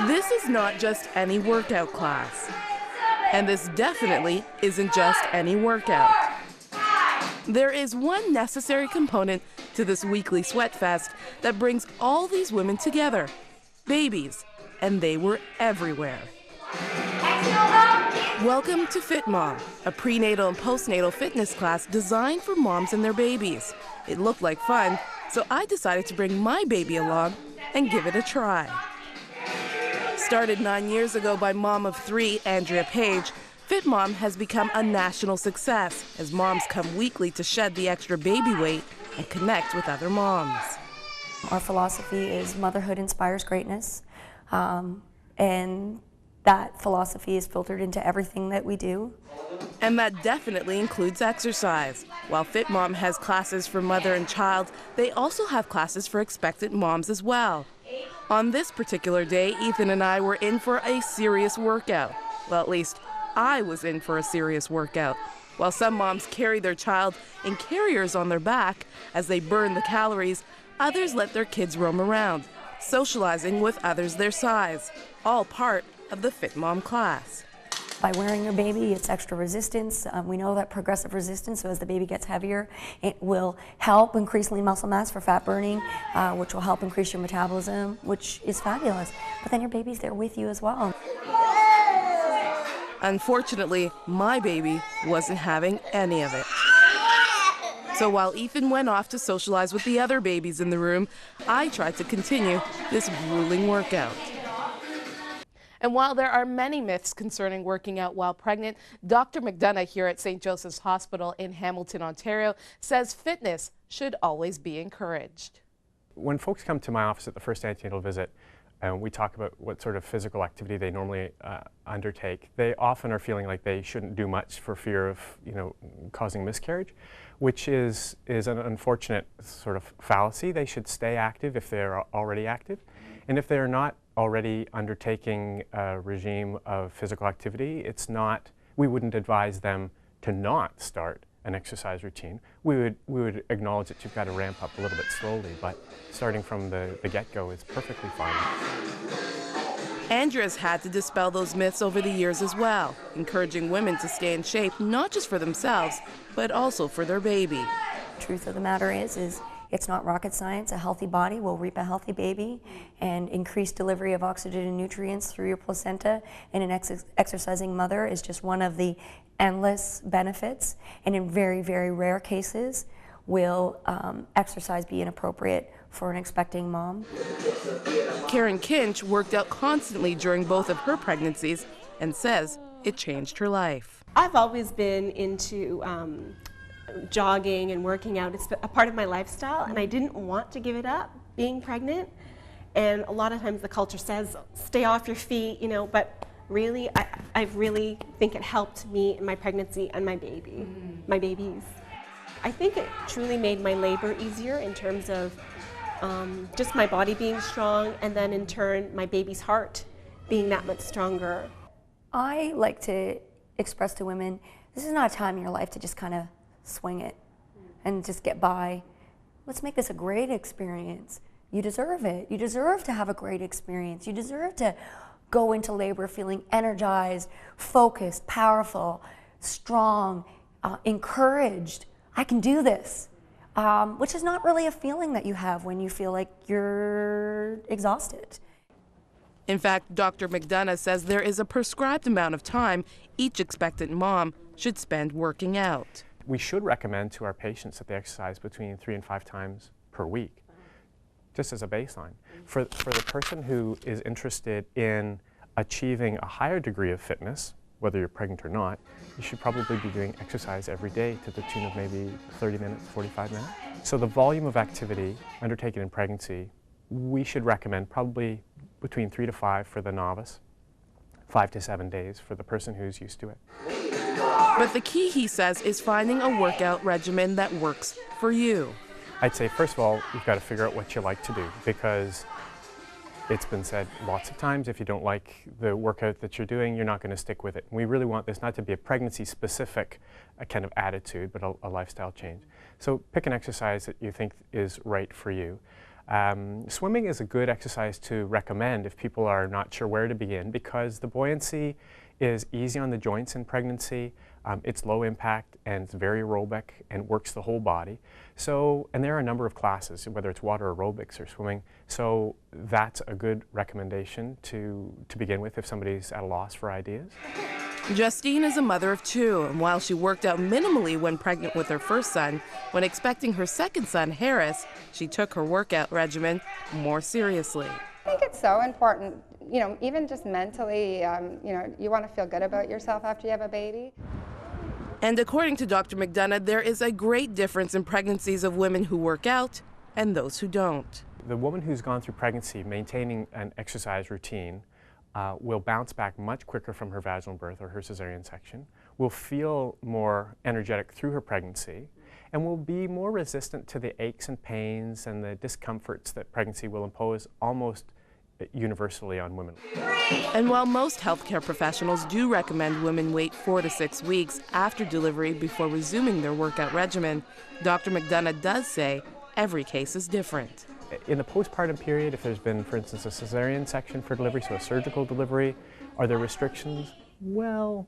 This is not just any workout class. And this definitely isn't just any workout. There is one necessary component to this weekly sweat fest that brings all these women together: babies. And they were everywhere. Welcome to Fit Mom, a prenatal and postnatal fitness class designed for moms and their babies. It looked like fun, so I decided to bring my baby along and give it a try. Started 9 years ago by mom of 3, Andrea Page, Fit Mom has become a national success as moms come weekly to shed the extra baby weight and connect with other moms. Our philosophy is motherhood inspires greatness, and that philosophy is filtered into everything that we do. And that definitely includes exercise. While Fit Mom has classes for mother and child, they also have classes for expectant moms as well. On this particular day, Ethan and I were in for a serious workout. Well, at least I was in for a serious workout. While some moms carry their child in carriers on their back as they burn the calories, others let their kids roam around, socializing with others their size, all part of the Fit Mom class. By wearing your baby, it's extra resistance. We know that progressive resistance, so as the baby gets heavier, it will help increase lean muscle mass for fat burning, which will help increase your metabolism, which is fabulous. But then your baby's there with you as well. Unfortunately, my baby wasn't having any of it. So while Ethan went off to socialize with the other babies in the room, I tried to continue this grueling workout. And while there are many myths concerning working out while pregnant, Dr. McDonagh here at St. Joseph's Hospital in Hamilton, Ontario, says fitness should always be encouraged. When folks come to my office at the first antenatal visit, and we talk about what sort of physical activity they normally undertake, they often are feeling like they shouldn't do much for fear of, causing miscarriage, which is an unfortunate sort of fallacy. They should stay active if they're already active. And if they're not already undertaking a regime of physical activity, we wouldn't advise them to not start an exercise routine. We would acknowledge that you've got to ramp up a little bit slowly, but starting from the get-go is perfectly fine. Andrea's had to dispel those myths over the years as well, encouraging women to stay in shape not just for themselves, but also for their baby. Truth of the matter is it's not rocket science. A healthy body will reap a healthy baby, and increased delivery of oxygen and nutrients through your placenta in an exercising mother is just one of the endless benefits. And in very, very rare cases, will exercise be inappropriate for an expecting mom. Karen Kinch worked out constantly during both of her pregnancies and says it changed her life. I've always been into jogging and working out. It's a part of my lifestyle, and I didn't want to give it up being pregnant. And a lot of times the culture says stay off your feet, but really I really think it helped me in my pregnancy and my babies. I think it truly made my labor easier in terms of just my body being strong, and then in turn my baby's heart being that much stronger. I like to express to women, this is not a time in your life to just kind of swing it and just get by. Let's make this a great experience. You deserve it. You deserve to have a great experience. You deserve to go into labor feeling energized, focused, powerful, strong, encouraged. I can do this, which is not really a feeling that you have when you feel like you're exhausted. In fact, Dr. McDonagh says there is a prescribed amount of time each expectant mom should spend working out. We should recommend to our patients that they exercise between 3 and 5 times per week, just as a baseline. For the person who is interested in achieving a higher degree of fitness, whether you're pregnant or not, you should probably be doing exercise every day to the tune of maybe 30 minutes, 45 minutes. So the volume of activity undertaken in pregnancy, we should recommend probably between 3 to 5 for the novice, 5 to 7 days for the person who's used to it. But the key, he says, is finding a workout regimen that works for you. I'd say, first of all, you've got to figure out what you like to do, because it's been said lots of times, if you don't like the workout that you're doing, you're not going to stick with it. We really want this not to be a pregnancy-specific kind of attitude, but a lifestyle change. So pick an exercise that you think is right for you. Swimming is a good exercise to recommend if people are not sure where to begin, because the buoyancy is easy on the joints in pregnancy. It's low impact and it's very aerobic and works the whole body. So, and there are a number of classes, whether it's water aerobics or swimming. So that's a good recommendation to begin with if somebody's at a loss for ideas. Justine is a mother of 2, and while she worked out minimally when pregnant with her first son, when expecting her second son, Harris, she took her workout regimen more seriously. I think it's so important, you know, even just mentally, you know, you want to feel good about yourself after you have a baby. And according to Dr. McDonagh, there is a great difference in pregnancies of women who work out and those who don't. The woman who's gone through pregnancy maintaining an exercise routine will bounce back much quicker from her vaginal birth or her cesarean section, will feel more energetic through her pregnancy, and will be more resistant to the aches and pains and the discomforts that pregnancy will impose almost universally on women. And while most healthcare professionals do recommend women wait 4 to 6 weeks after delivery before resuming their workout regimen, Dr. McDonagh does say every case is different. In the postpartum period, if there's been, for instance, a cesarean section for delivery, so a surgical delivery, are there restrictions? Well,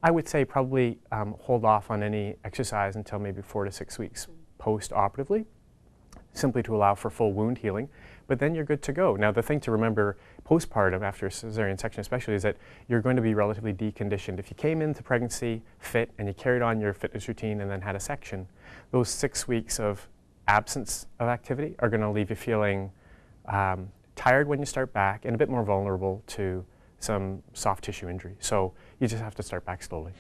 I would say probably hold off on any exercise until maybe 4 to 6 weeks post-operatively, simply to allow for full wound healing, but then you're good to go. Now, the thing to remember postpartum, after a cesarean section especially, is that you're going to be relatively deconditioned. If you came into pregnancy fit and you carried on your fitness routine and then had a section, those 6 weeks of absence of activity are going to leave you feeling tired when you start back and a bit more vulnerable to some soft tissue injury. So you just have to start back slowly.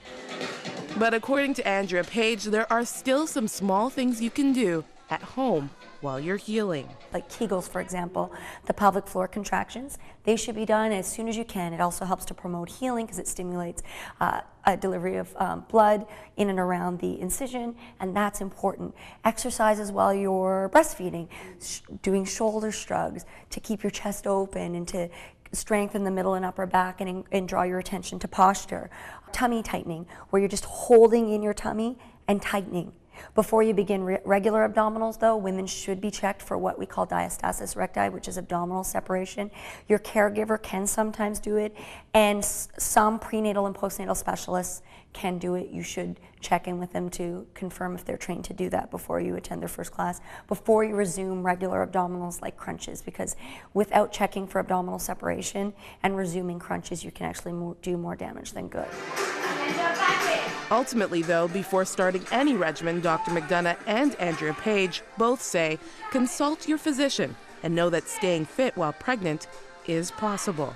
But according to Andrea Page, there are still some small things you can do at home while you're healing. Like Kegels, for example, the pelvic floor contractions, they should be done as soon as you can. It also helps to promote healing because it stimulates a delivery of blood in and around the incision, and that's important. Exercises while you're breastfeeding, doing shoulder shrugs to keep your chest open and to strengthen the middle and upper back and draw your attention to posture. Tummy tightening, where you're just holding in your tummy and tightening. Before you begin regular abdominals, though, women should be checked for what we call diastasis recti, which is abdominal separation. Your caregiver can sometimes do it, and some prenatal and postnatal specialists can do it. You should check in with them to confirm if they're trained to do that before you attend their first class, before you resume regular abdominals like crunches, because without checking for abdominal separation and resuming crunches, you can actually do more damage than good. Ultimately, though, before starting any regimen, Dr. McDonagh and Andrea Page both say consult your physician and know that staying fit while pregnant is possible.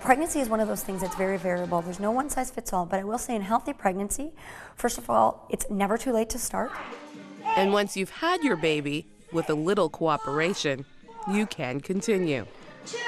Pregnancy is one of those things that's very variable. There's no one size fits all, but I will say in healthy pregnancy, first of all, it's never too late to start. And once you've had your baby, with a little cooperation, you can continue. 2